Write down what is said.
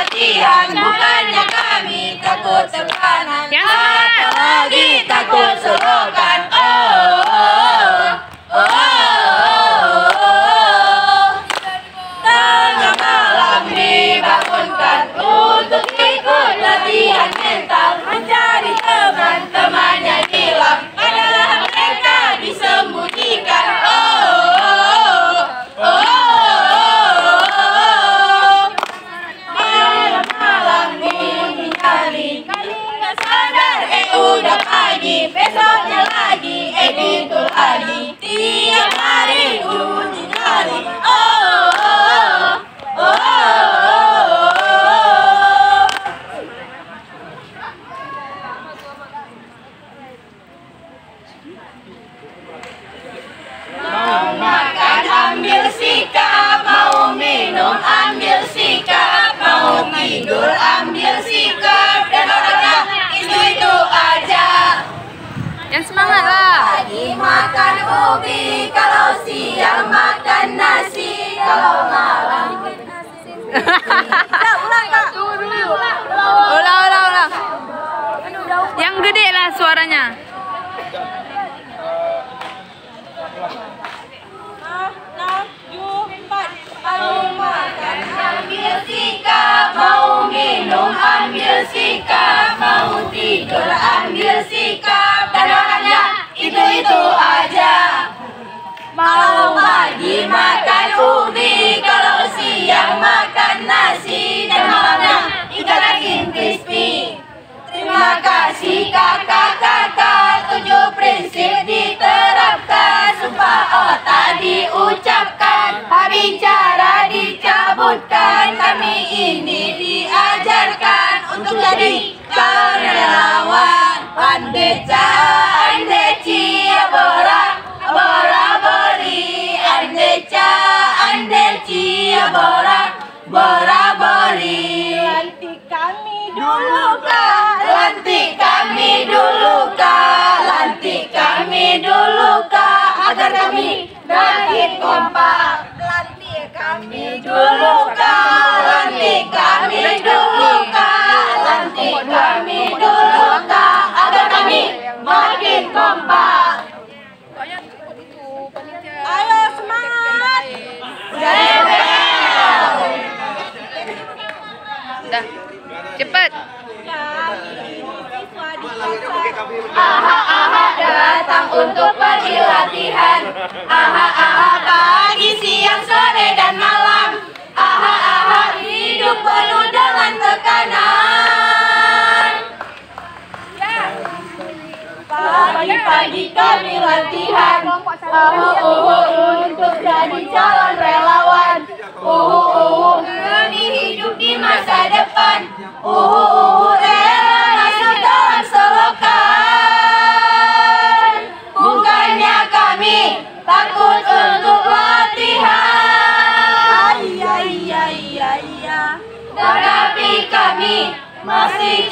latihan, bukannya kami takut tekanan, apalagi takut selokan. Tengah malam dibangunkan untuk ikut latihan mental, mencari teman-teman yang hilang, adalah mereka disembunyikan. Malam dingin kali, nggak sadar udah pagi, besoknya lagi gitu lagi, tiap hari uji nyali. Mau makan ambil sikap, mau minum ambil sikap, mau tidur ambil sikap, dan orangnya itu aja. Yang semangat lah. Pagi makan ubi, kalau siang makan nasi, kalau malam Ulang. Yang gede lah suaranya. Mau makan ambil sikap, mau minum ambil sikap, mau tidur ambil sikap, dan orangnya itu aja. Mau pagi makan ubi, kalau siang makan nasi, dan malamnya ikan asin crispy. Terima kasih kakak-kakak, 7 prinsip diterapkan, sumpah otak diucapkan, bicara dicabutkan, kami ini diajarkan untuk jadi karyawan. Andeca, andeci, bora bori, andeca, andeci, bora bori. Lantik kami dulu kak, lantik kami dulu kak, lantik kami dulu kak, agar kami makin kompak. Lantik kami dulu kak, lantik kami dulu kak, lantik kami dulu kak, agar kami makin kompak. Ayo semangat. Udah. Cepet. Aha datang untuk pergi latihan. Aha pagi, siang, sore dan malam. Aha hidup penuh dengan tekanan. Pagi-pagi kami latihan. Untuk jadi calon relawan. Demi hidup di masa depan. Rela masuk dalam selokan. Bukannya kami takut untuk latihan. Iya. Tetapi kami masih